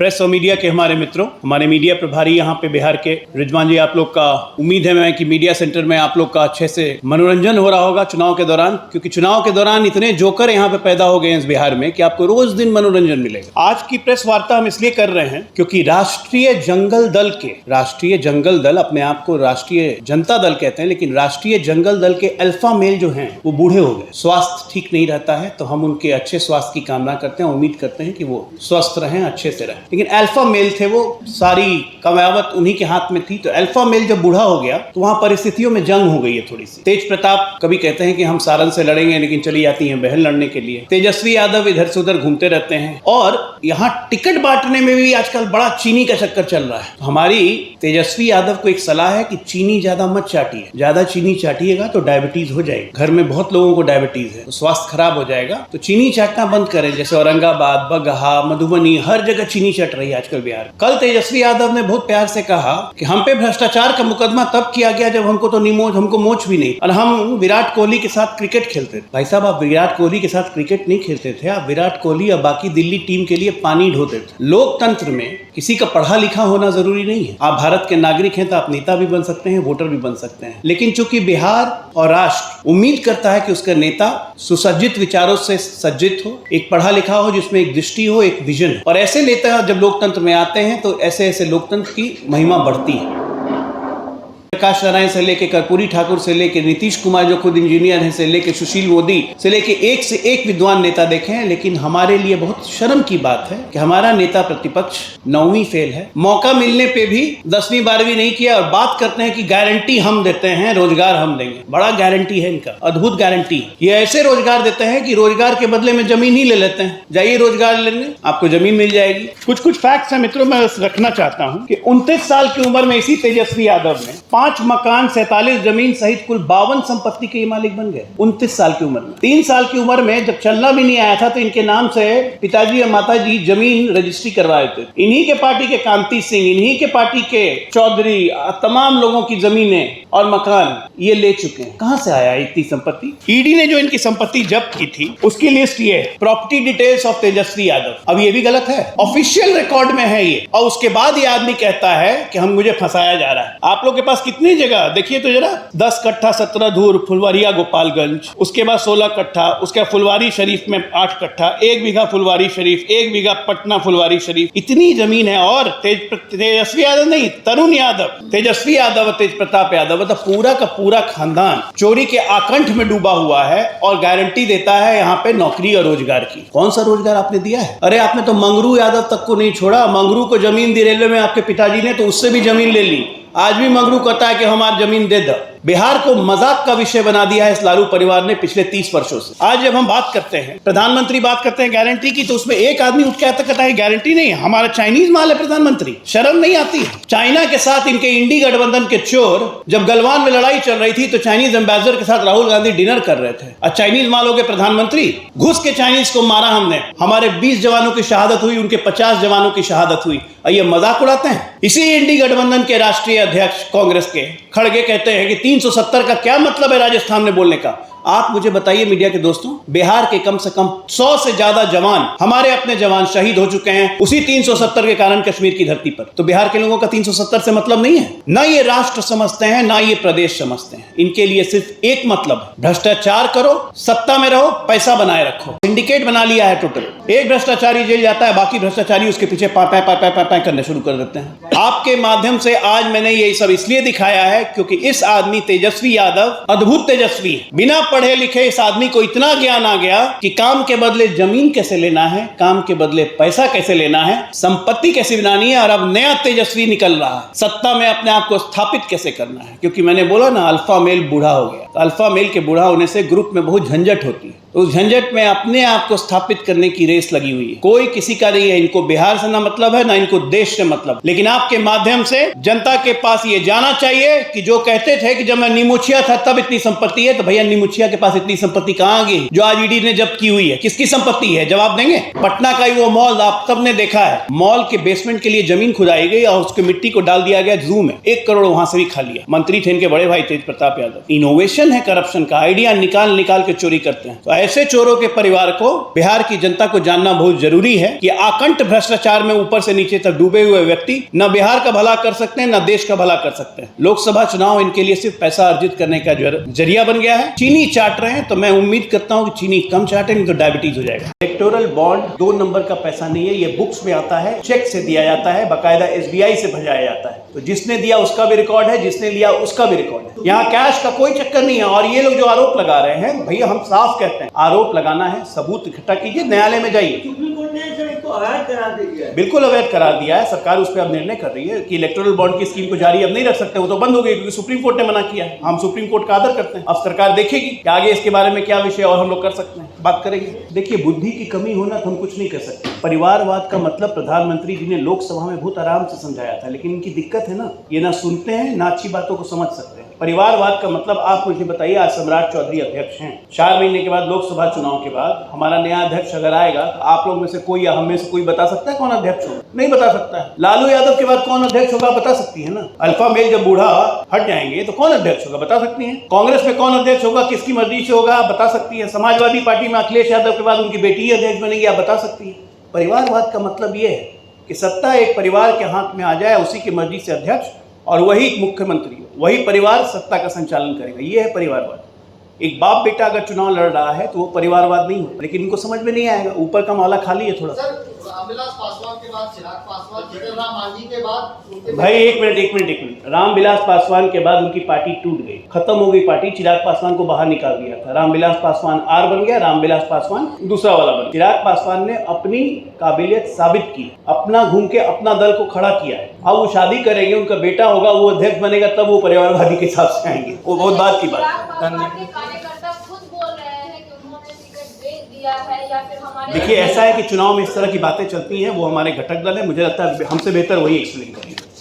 Press और media के हमारे मित्रों, हमारे मीडिया प्रभारी यहाँ पे बिहार के रिजवान जी, आप लोग का उम्मीद है मैं कि मीडिया सेंटर में आप लोग का अच्छे से मनोरंजन हो रहा होगा चुनाव के दौरान, क्योंकि चुनाव के दौरान इतने जोकर यहाँ पे पैदा हो गए हैं इस बिहार में कि आपको रोज दिन मनोरंजन मिलेगा। आज की प्रेस वार्ता हम इसलिए कर रहे हैं क्योंकि राष्ट्रीय जंगल दल अपने आप को राष्ट्रीय जनता दल कहते हैं, लेकिन राष्ट्रीय जंगल दल के अल्फा मेल जो हैं वो बूढ़े हो गए, स्वास्थ्य ठीक नहीं रहता है, तो हम उनके अच्छे स्वास्थ्य की कामना करते हैं, उम्मीद करते हैं कि वो स्वस्थ रहें, अच्छे से रहें। लेकिन अल्फा मेल थे, वो सारी कमावत उन्हीं के हाथ में थी, तो अल्फा मेल जब बूढ़ा हो गया तो वहां परिस्थितियों में जंग हो गई है थोड़ी सी। तेज प्रताप कभी कहते हैं कि हम सारन से लड़ेंगे, लेकिन चली जाती हैं बहन लड़ने के लिए। तेजस्वी यादव इधर से उधर घूमते रहते हैं, और यहाँ टिकट बांटने में भी आजकल बड़ा चीनी का चक्कर चल रहा है। हमारी तेजस्वी यादव को एक सलाह है कि चीनी ज्यादा मत चाटिए, ज्यादा चीनी चाटिएगा तो डायबिटीज हो जाएगी। घर में बहुत लोगों को डायबिटीज है, तो स्वास्थ्य खराब हो जाएगा, तो चीनी चाटना बंद करें। जैसे औरंगाबाद, बगहा, मधुबनी, हर जगह चीनी चट रही है आजकल बिहार। कल तेजस्वी यादव ने बहुत प्यार से कहा कि हम पे भ्रष्टाचार का मुकदमा तब किया गया जब हमको मोच भी नहीं, और हम विराट कोहली के साथ क्रिकेट खेलते थे। भाई साहब, आप विराट कोहली के साथ क्रिकेट नहीं खेलते थे, आप विराट कोहली और बाकी दिल्ली टीम के लिए पानी ढोते थे। लोकतंत्र में किसी का पढ़ा लिखा होना जरूरी नहीं है। आप भारत के नागरिक हैं तो आप नेता भी बन सकते हैं, वोटर भी बन सकते हैं। लेकिन चूंकि बिहार और राष्ट्र उम्मीद करता है कि उसका नेता सुसज्जित विचारों से सज्जित हो, एक पढ़ा लिखा हो, जिसमें एक दृष्टि हो, एक विजन हो, और ऐसे नेता जब लोकतंत्र में आते हैं तो ऐसे ऐसे लोकतंत्र की महिमा बढ़ती है। प्रकाश नारायण से लेके कर्पूरी ठाकुर से लेके नीतीश कुमार जो खुद इंजीनियर हैं से लेके सुशील मोदी से लेके एक विद्वान नेता देखे हैं, लेकिन हमारे लिए बहुत शर्म की बात है कि हमारा नेता प्रतिपक्ष 9वीं फेल है। मौका मिलने पे भी 10वीं 12वीं नहीं किया, और बात करते हैं कि गारंटी हम देते हैं, रोजगार हम देंगे। बड़ा गारंटी है इनका, अद्भुत गारंटी। ये ऐसे रोजगार देते हैं कि रोजगार के बदले में जमीन ही ले लेते हैं। जाइए रोजगार लेने, आपको जमीन मिल जाएगी। कुछ फैक्ट्स है मित्रों, मैं रखना चाहता हूँ कि 29 साल की उम्र में इसी तेजस्वी यादव ने 5 मकान, 47 जमीन सहित कुल 52 संपत्ति के मालिक बन गए 29 साल की उम्र में। 3 साल की उम्र में जब चलना भी नहीं आया था तो इनके नाम से पिताजी और माताजी जमीन रजिस्ट्री करवाए थे। इन्हीं के पार्टी के कांति सिंह, इन्हीं के पार्टी के चौधरी, तमाम लोगों की जमीनें और मकान ये ले चुके हैं। कहां से आया इतनी संपत्ति? ईडी ने जो इनकी संपत्ति जब्त की थी उसकी लिस्ट ये है, property details of Tejashwi Yadav. अब ये भी गलत है, ऑफिशियल रिकॉर्ड में है ये, और उसके बाद ये आदमी कहता है कि मुझे फंसाया जा रहा है। आप लोग के पास कितनी जगह देखिए तो जरा, 10 कट्ठा 17 धूर फुलवारिया गोपालगंज, उसके बाद 16 कट्ठा, उसके फुलवारी शरीफ में 8 कट्ठा, 1 बीघा फुलवारी शरीफ, 1 बीघा पटना फुलवारी शरीफ, इतनी जमीन है। और तेजस्वी यादव नहीं, तरुण यादव, तेजस्वी यादव, तेज प्रताप यादव, तो पूरा का पूरा खानदान चोरी के आकंठ में डूबा हुआ है, और गारंटी देता है यहाँ पे नौकरी और रोजगार की। कौन सा रोजगार आपने दिया है? अरे आपने तो मंगरू यादव तक को नहीं छोड़ा। मंगरू को जमीन दी रेलवे में आपके पिताजी ने, तो उससे भी जमीन ले ली। आज भी मंगरू कहता है कि हमारी जमीन दे दो। बिहार को मजाक का विषय बना दिया है इस लालू परिवार ने पिछले 30 वर्षों से। आज जब हम बात करते हैं, प्रधानमंत्री बात करते हैं गारंटी की, तो उसमें एक आदमी उठ के कहता है गारंटी नहीं, हमारा चाइनीज माल है प्रधानमंत्री। शर्म नहीं आती है? चाइना के साथ इनके इंडी गठबंधन के चोर, जब गलवान में लड़ाई चल रही थी तो चाइनीज एम्बेसडर के साथ राहुल गांधी डिनर कर रहे थे, और चाइनीज माल हो गए प्रधानमंत्री। घुस के चाइनीज को मारा हमने, हमारे 20 जवानों की शहादत हुई, उनके 50 जवानों की शहादत हुई, और ये मजाक उड़ाते हैं। इसी इंडी गठबंधन के राष्ट्रीय अध्यक्ष कांग्रेस के खड़गे कहते हैं कि 370 का क्या मतलब है राजस्थान में बोलने का। आप मुझे बताइए मीडिया के दोस्तों, बिहार के कम से कम 100 से ज्यादा जवान, हमारे अपने जवान शहीद हो चुके हैं उसी 370 के कारण कश्मीर की धरती पर। तो बिहार के लोगों का 370 से मतलब नहीं है। ना ये राष्ट्र समझते हैं, ना ये प्रदेश समझते हैं। इनके लिए सिर्फ एक मतलब, भ्रष्टाचार करो, सत्ता में रहो, पैसा बनाए रखो। सिंडिकेट बना लिया है टोटल। एक भ्रष्टाचारी जेल जाता है, बाकी भ्रष्टाचारी उसके पीछे पा करने शुरू कर देते हैं। आपके माध्यम से आज मैंने ये सब इसलिए दिखाया है क्योंकि इस आदमी तेजस्वी यादव अद्भुत तेजस्वी है। बिना पढ़े लिखे इस आदमी को इतना ज्ञान आ गया कि काम के बदले जमीन कैसे लेना है, काम के बदले पैसा कैसे लेना है, संपत्ति कैसे बनानी है, और अब नया तेजस्वी निकल रहा है, सत्ता में अपने आप को स्थापित कैसे करना है। क्योंकि मैंने बोला ना, अल्फा मेल बूढ़ा हो गया, तो अल्फा मेल के बूढ़ा होने से ग्रुप में बहुत झंझट होती है। उस झंझट में अपने आप को स्थापित करने की रेस लगी हुई है। कोई किसी का नहीं है, इनको बिहार से ना मतलब है, ना इनको देश से मतलब। लेकिन आपके माध्यम से जनता के पास ये जाना चाहिए कि जो कहते थे कि जब मैं निमुछिया था तब इतनी संपत्ति है, तो भैया निमुछिया के पास इतनी संपत्ति कहां आ गई जो आज ईडी ने जब्त की हुई है? किसकी संपत्ति है? जवाब देंगे? पटना का ही वो मॉल आप सबने देखा है, मॉल के बेसमेंट के लिए जमीन खुदाई गई और उसके मिट्टी को डाल दिया गया जू में। 1 करोड़ वहां से भी खा लिया। मंत्री थे इनके बड़े भाई तेज प्रताप यादव। इनोवेशन है करप्शन का, आइडिया निकाल निकाल के चोरी करते हैं। तो ऐसे चोरों के परिवार को बिहार की जनता को जानना बहुत जरूरी है कि आकंठ भ्रष्टाचार में ऊपर से नीचे तक डूबे हुए व्यक्ति न बिहार का भला कर सकते हैं न देश का भला कर सकते हैं। लोकसभा चुनाव इनके लिए सिर्फ पैसा अर्जित करने का जरिया बन गया है। चीनी चाट रहे हैं तो मैं उम्मीद करता हूं कि चीनी कम चाटे, नहीं तो डायबिटीज हो जाएगा। इलेक्टोरल बॉन्ड 2 नंबर का पैसा नहीं है, ये बुक्स में आता है, चेक से दिया जाता है, बाकायदा SBI से भेजाया जाता है। तो जिसने दिया उसका भी रिकॉर्ड है, जिसने लिया उसका भी रिकॉर्ड है। यहाँ कैश का कोई चक्कर नहीं है। और ये लोग जो आरोप लगा रहे हैं, भैया हम साफ कहते हैं, आरोप लगाना है, सबूत इकट्ठा कीजिए, न्यायालय में जाइए। बिल्कुल अवैध करार दिया है सरकार, उस पर अब निर्णय कर रही है कि इलेक्टोरल बॉन्ड की स्कीम को जारी अब नहीं रख सकते, वो तो बंद हो गई क्योंकि सुप्रीम कोर्ट ने मना किया है। हम सुप्रीम कोर्ट का आदर करते हैं। अब सरकार देखेगी कि आगे इसके बारे में क्या विषय और हम लोग कर सकते हैं, बात करेंगे। देखिए, बुद्धि की कमी होना तो हम कुछ नहीं कर सकते। परिवारवाद का मतलब प्रधानमंत्री जी ने लोकसभा में बहुत आराम से समझाया था, लेकिन इनकी दिक्कत है ना, ये ना सुनते हैं ना अच्छी बातों को समझ सकते हैं। परिवारवाद का मतलब आप मुझे बताइए, आज सम्राट चौधरी अध्यक्ष हैं, 4 महीने के बाद लोकसभा चुनाव के बाद हमारा नया अध्यक्ष अगर आएगा तो आप लोग में से कोई या हम में से कोई बता सकता है कौन अध्यक्ष होगा? नहीं बता सकता है। लालू यादव के बाद कौन अध्यक्ष होगा बता सकती है ना? अल्फा मेल जब बूढ़ा हट जाएंगे तो कौन अध्यक्ष होगा बता सकती है? कांग्रेस में कौन अध्यक्ष होगा, किसकी मर्जी से होगा बता सकती है? समाजवादी पार्टी में अखिलेश यादव के बाद उनकी बेटी अध्यक्ष बनेगी, आप बता सकती है? परिवारवाद का मतलब यह है कि सत्ता एक परिवार के हाथ में आ जाए, उसी की मर्जी से अध्यक्ष और वही मुख्यमंत्री, वही परिवार सत्ता का संचालन करेगा। ये है परिवारवाद। एक बाप बेटा अगर चुनाव लड़ रहा है तो वो परिवारवाद नहीं होता, लेकिन इनको समझ में नहीं आएगा। ऊपर का माला खाली है थोड़ा। रामविलास पासवान के बाद चिराग पासवान, जीतनराम मांझी के बाद भाई एक मिनट। रामविलास पासवान के बाद उनकी पार्टी टूट गई, खत्म हो गई पार्टी। चिराग पासवान को बाहर निकाल दिया था। रामविलास पासवान आर बन गया, रामविलास पासवान दूसरा वाला बन गया। चिराग पासवान ने अपनी काबिलियत साबित की, अपना घूम के अपना दल को खड़ा किया है। अब वो शादी करेंगे, उनका बेटा होगा, वो अध्यक्ष बनेगा, तब वो परिवारवादी के हिसाब से आएंगे। वो बहुत बात की बात है। देखिए, ऐसा है कि चुनाव में इस तरह की बातें चलती हैं, वो हमारे घटक दल है, मुझे लगता है हमसे बेहतर वही एक्सप्लेन करेंगे।